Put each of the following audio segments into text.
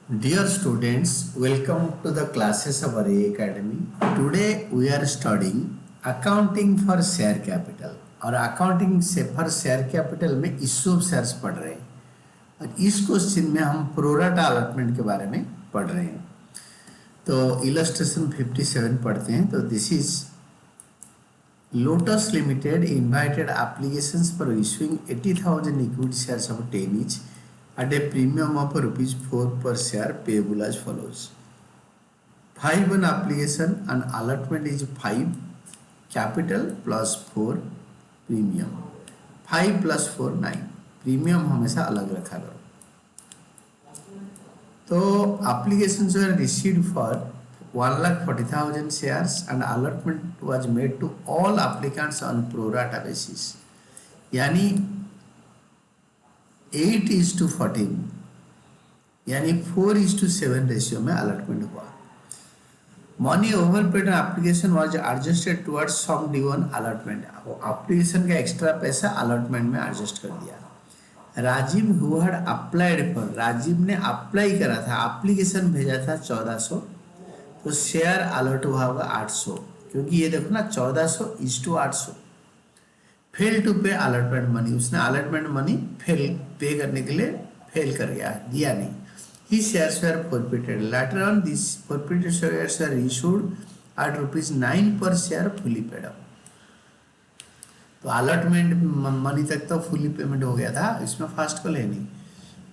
Dear students, welcome to the classes of RA Academy. Today we are studying accounting for share capital और accounting से for share capital में issue of shares पढ़ रहे हैं और इस क्वेश्चन में हम प्रोराटा अलॉटमेंट के बारे में पढ़ रहे हैं। तो इलस्ट्रेशन 57 पढ़ते हैं। तो this is Lotus Limited invited applications for issuing 80,000 equity shares of 10 each at a premium of ₹4 per share payable as follows. 5 on application and allotment is 5 capital plus 4 premium. 5 plus 4 9 premium हमेशा अलग रखा करो। तो applications were received for 1,40,000 shares and allotment was made to all applicants on pro rata basis. यानी 8:14 यानी 4:7 ratio में allotment हुआ। Money overpaid application was adjusted towards sum due allotment. Application का एक्स्ट्रा पैसा अलॉटमेंट में एडजस्ट कर दिया। Rajiv who had applied for, Rajiv ने अप्लाई करा था, एप्लीकेशन भेजा था 1400, तो शेयर अलॉट हुआ होगा 800, क्योंकि ये देखो ना 1400:800। Fail to pay allotment money, उसने अलॉटमेंट मनी फेल पे करने के लिए फेल कर गया, दिया नहीं। ही shares were forfeited later on, this forfeited shares were issued at ₹9 per share fully paid up. तो अलॉटमेंट मनी तक तो फुली पेमेंट हो गया था, इसमें फास्ट कॉल है नहीं।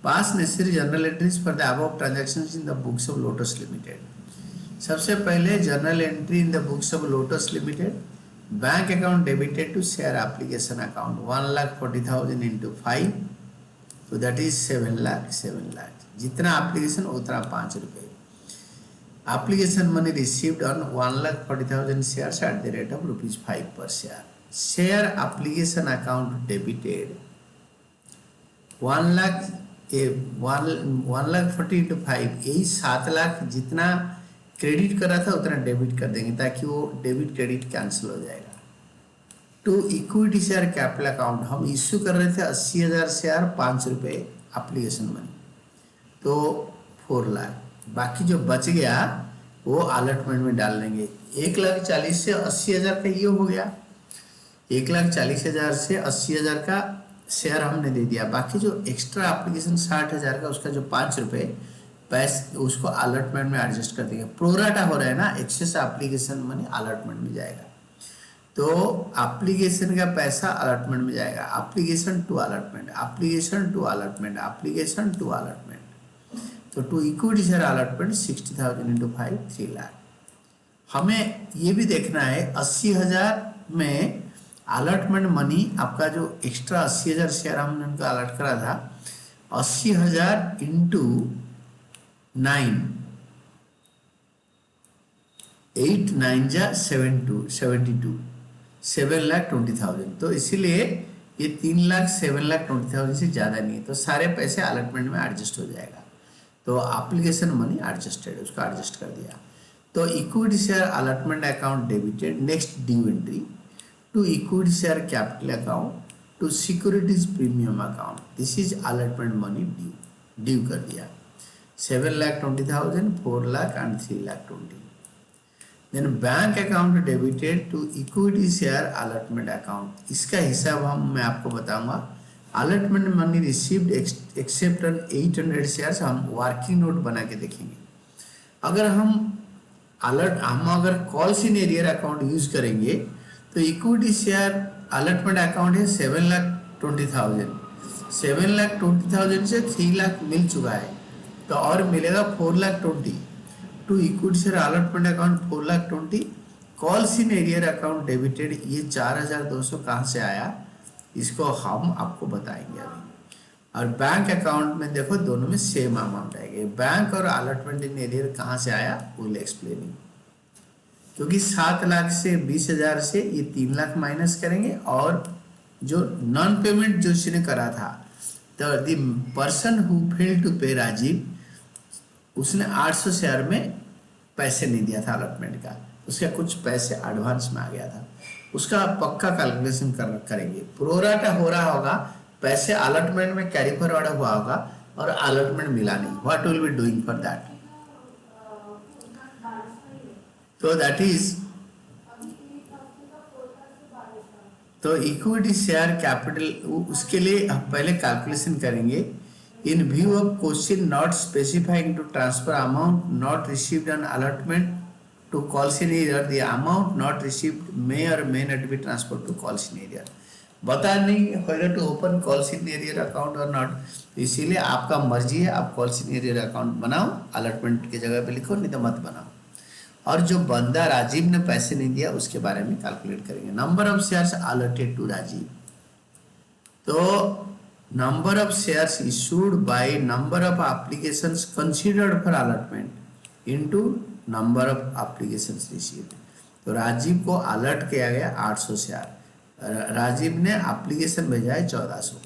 Pass necessary journal entries for the above transactions in the books of Lotus Limited. सबसे पहले journal entry in the books of Lotus Limited, bank account debited to share application account 1,40,000 into 5, तो that is 7 lakh. जितना application उतना ₹5। Application money received on 1,40,000 shares at the rate of ₹5 पर share. Share application account debited 1,40,000 into 5, यही 7 लाख जितना credit करा था उतना debit कर देंगे ताकि वो डेबिट क्रेडिट कैंसिल हो जाएगा। To equity share capital account, हम इश्यू कर रहे थे 80,000 शेयर ₹5 एप्लीकेशन मनी, तो 4 लाख। बाकी जो बच गया वो अलॉटमेंट में डाल देंगे। 1,40,000 से 80,000 का ये हो गया, 1,40,000 से 80,000 का शेयर हमने दे दिया। बाकी जो एक्स्ट्रा एप्लीकेशन 60,000 का, उसका जो ₹5 पैसे उसको अलॉटमेंट में एडजस्ट कर देंगे। प्रोराटा हो रहा है ना, एक्सेस एप्लीकेशन मनी अलॉटमेंट में जाएगा, तो एप्लीकेशन का पैसा अलॉटमेंट में जाएगा। Application to allotment, application to allotment, application to allotment. तो to equity share allotment 60,000 into 5 3 lakh. हमें ये भी देखना है 80,000 में अलॉटमेंट मनी, आपका जो एक्स्ट्रा 80,000 शेयर हमने उनका अलॉट करा था, 80,000 into 9, 8 9 जा 72, 7,20,000। तो इसीलिए ये 3,07,20,000 से ज़्यादा नहीं है, तो सारे पैसे अलॉटमेंट में एडजस्ट हो जाएगा। तो एप्लीकेशन मनी एडजस्टेड, उसका एडजस्ट कर दिया। तो equity share allotment account debited. Next due entry to equity share capital account to securities premium account, this is allotment money due कर दिया। 7,20,000, 4 lakh and 3,20,000। Then bank account debited to equity share allotment account, इसका हिसाब मैं आपको बताऊंगा। Allotment money received except 800 shares, हम working note बना के देखेंगे। अगर हम अगर calls in arrear account use करेंगे तो इक्विटी शेयर अलॉटमेंट अकाउंट है 7,20,000, 7,20,000 से 3 लाख मिल चुका है, तो और मिलेगा 4,20,000। To equity share allotment account 4,20,000। Calls in arrear account debited, ये 4,200 कहाँ से आया, इसको हम आपको बताएंगे अभी। और बैंक अकाउंट में देखो दोनों में सेम अमाउंट आएगा। बैंक और अलॉटमेंट इन एरियर कहाँ से आया विल एक्सप्लेनिंग, क्योंकि 7 लाख से 20,000 से ये 3 लाख माइनस करेंगे, और जो नॉन पेमेंट जो उसने करा था, तो the person who failed to pay, Rajiv, उसने 800 शेयर में पैसे नहीं दिया था अलॉटमेंट का, उसका कुछ पैसे एडवांस में आ गया था, उसका पक्का कैलकुलेशन करेंगे। प्रोराटा हो रहा होगा, पैसे अलॉटमेंट में कैरी फॉरवर्ड हुआ होगा, और अलॉटमेंट मिला नहीं, what will be doing for that? तो दैट इज, तो इक्विटी शेयर कैपिटल उसके लिए हम पहले कैलकुलेशन करेंगे। In view of question not specifying to transfer amount not received on allotment to call senior, the amount not received may और may not be transfer to call senior. बता नहीं whether to open call senior account और not, इसीलिए आपका मर्जी है, आप call senior account बनाओ, अलॉटमेंट की जगह पे लिखो, नहीं तो मत बनाओ। और जो बंदा राजीव ने पैसे नहीं दिया उसके बारे में कैलकुलेट करेंगे। Number of shares allotted to Rajiv, तो number of shares issued by number of applications considered for allotment into number of applications received. तो राजीव को अलर्ट किया गया 800 शेयर, राजीव ने एप्लीकेशन भेजा है 1400।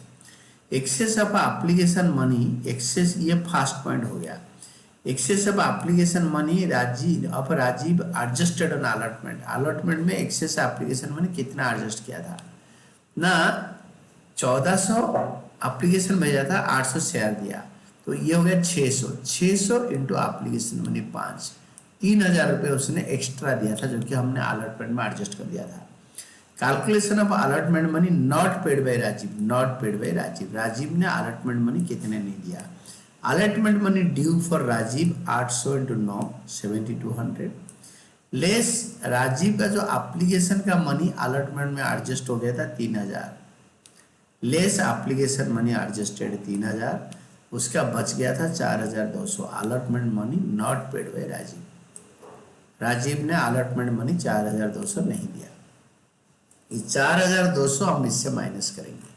Excess of application money, excess ये फर्स्ट पॉइंट हो गया। Excess of application money Rajiv adjusted on allotment, allotment में एक्सेस एप्लीकेशन मनी कितना एडजस्ट किया था ना, 1400 एप्लीकेशन भेजा था, 800 शेयर दिया, तो ये हो गया 600 इंटू एप्लीकेशन मनी 5, 3000 रुपये उसने एक्स्ट्रा दिया था जो कि हमने अलॉटमेंट में एडजस्ट कर दिया था। Calculation of allotment money not paid by Rajiv, not paid by Rajiv, Rajiv ने अलॉटमेंट मनी कितने नहीं दिया। Allotment money due for Rajiv 800 into 9 7200 less Rajiv का जो एप्लीकेशन का मनी अलॉटमेंट में एडजस्ट हो गया था 3000, लेस एप्लीकेशन मनी एडजस्टेड 3000, उसका बच गया था 4200। Allotment money not paid by Rajiv, Rajiv ने अलॉटमेंट मनी 4200 नहीं दिया। ये 4200 हम इससे माइनस करेंगे,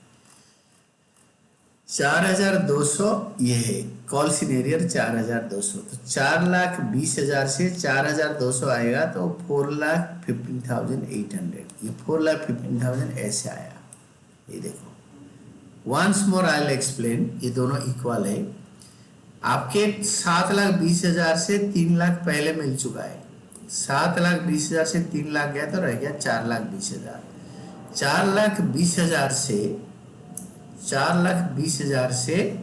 4200 ये है कॉल सीनियर 4200, तो 4,20,000 से 4200 आएगा तो 4,15,800, ये 4,15,000 ऐसे आया। ये देखो once more I will explain, ये दोनों इक्वल है। आपके 7,20,000 से 3 लाख पहले मिल चुका है, 7,20,000 से 3 लाख गया तो रह गया 4,20,000। 4,20,000 से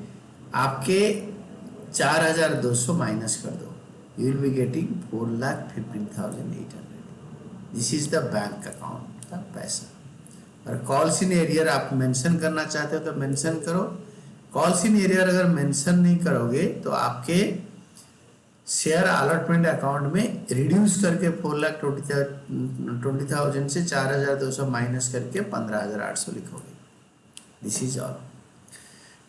आपके 4,200 माइनस कर दो, you will be getting 4,15,800। This is the bank account का पैसा। और कॉल इन एरियर आप मेंशन करना चाहते हो तो मेंशन करो, कॉल इन एरियर अगर मेंशन नहीं करोगे तो आपके शेयर अलॉटमेंट अकाउंट में रिड्यूस करके 4,20,000 से 4,200 माइनस करके 15,800 लिखोगे। This is all.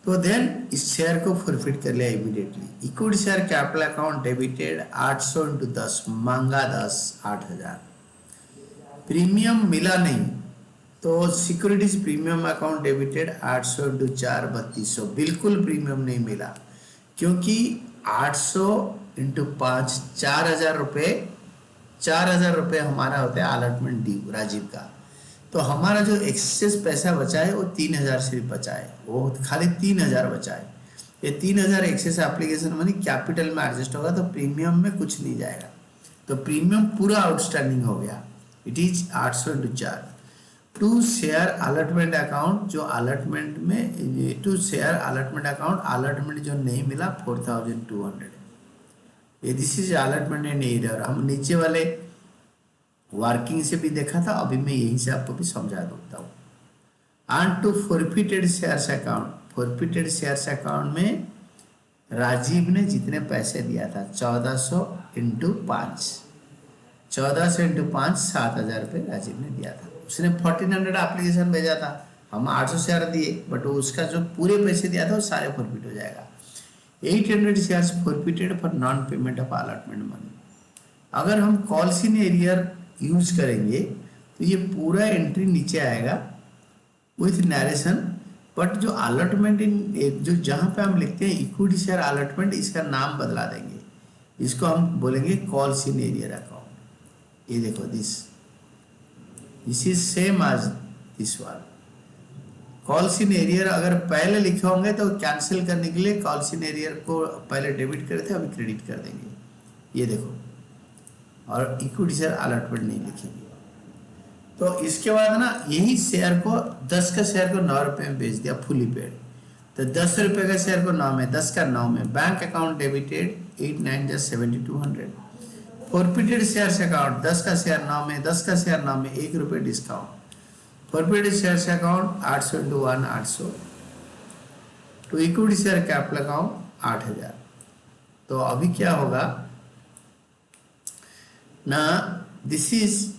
तो देन इस शेयर को फॉरफिट कर लिया immediately. Equity share capital account debited 800 into 10, मांगा 10 8,000, प्रीमियम मिला नहीं तो securities premium account debited 800 into 4 3200, बिल्कुल प्रीमियम नहीं मिला क्योंकि 800 इंटू 5 4,000 रुपये, 4,000 रुपये हमारा होता है अलॉटमेंट ड्यू राजीव का। तो हमारा जो एक्सेस पैसा बचा है वो 3,000 सिर्फ बचा है, वो खाली 3,000 बचा है। ये 3,000 एक्सेस एप्लीकेशन मनी कैपिटल में एडजस्ट होगा तो प्रीमियम में कुछ नहीं जाएगा, तो प्रीमियम पूरा आउटस्टैंडिंग हो गया। It is 800 into 4 to share allotment account, जो अलॉटमेंट में to share allotment account, allotment जो नहीं मिला 4,200। ये this is allotment and error. हम नीचे वाले वर्किंग से भी देखा था, अभी मैं यहीं से आपको भी समझा देता हूँ। And to forfeited shares account, forfeited shares account में राजीव ने जितने पैसे दिया था 1400 इंटू 5, 1400 इंटू 5 7,000 रुपये राजीव ने दिया था। उसने 1,400 एप्लीकेशन भेजा था, हम 800 शेयर दिए, बट उसका जो पूरे पैसे दिया था वो सारे फॉरफिट हो जाएगा। 800 shares forfeited for non payment of allotment money. अगर हम कॉल इन एरियर यूज करेंगे तो ये पूरा एंट्री नीचे आएगा विथ नरेशन, बट जो अलॉटमेंट इन जो जहाँ पे हम लिखते हैं इक्विटी शेयर अलॉटमेंट, इसका नाम बदला देंगे, इसको हम बोलेंगे कॉल इन एरियर अकाउंट। ये देखो this is same as this one. Call in arrear अगर पहले लिखे होंगे तो कैंसिल करने के लिए कॉल इन एरियर को पहले डेबिट करे थे, अभी क्रेडिट कर देंगे। ये देखो, और इक्विटी शेयर अलॉटमेंट नहीं लिखेंगे। तो इसके बाद ना यही शेयर को 10 का शेयर को 9 रुपये में बेच दिया फुली पेड, तो 10 रुपये का शेयर को 9 में, 10 का 9 में। बैंक अकाउंट डेबिटेड 8 9 जा 7200। फॉरफिटेड शेयर्स अकाउंट 10 का शेयर 9 में, 10 का शेयर 9 में, 1 रुपये डिस्काउंट। फॉरफिटेड शेयर्स अकाउंट 800 × 1 800 तो इक्विटी शेयर कैपिटल अकाउंट 8000। तो अभी क्या होगा ना, दिस इज,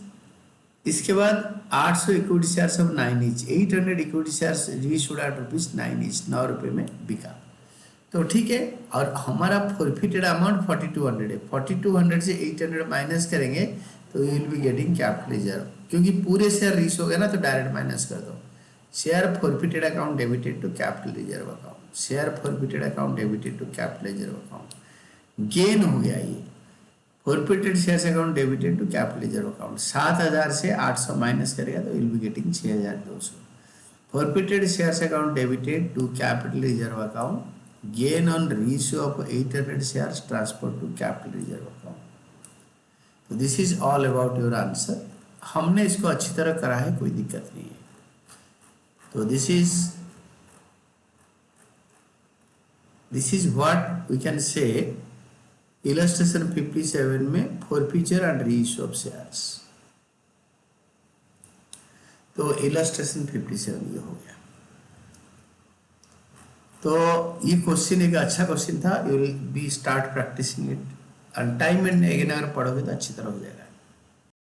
इसके बाद 800 equity shares of 9 each, 800 equity shares reissued at ₹9 each, 9 रुपये में बिका। तो ठीक है, और हमारा फॉरफिटेड अमाउंट 4200 है। 4200 से 800 माइनस करेंगे तो you will be getting capital reserve, क्योंकि पूरे शेयर रीच हो गए ना तो डायरेक्ट माइनस कर दो। Share forfeited account debited to capital reserve account, share forfeited account debited to capital reserve account. Gain हो गया ये, forfeited shares account debited to capital reserve account. 7000 से 800 माइनस करेगा तो will be getting 6200। Forfeited shares account debited to capital reserve account, gain on reissue of 800 shares transfer to capital reserve account. तो this is all about your answer. हमने इसको अच्छी तरह करा है, कोई दिक्कत नहीं है। तो this is what we can say illustration 57 में forfeiture and reissue of shares. तो इलस्ट्रेशन 57 ये हो गया। तो ये क्वेश्चन एक अच्छा क्वेश्चन था, you will be start practicing it and time and again अगर पढ़ोगे तो अच्छी तरह हो जाएगा।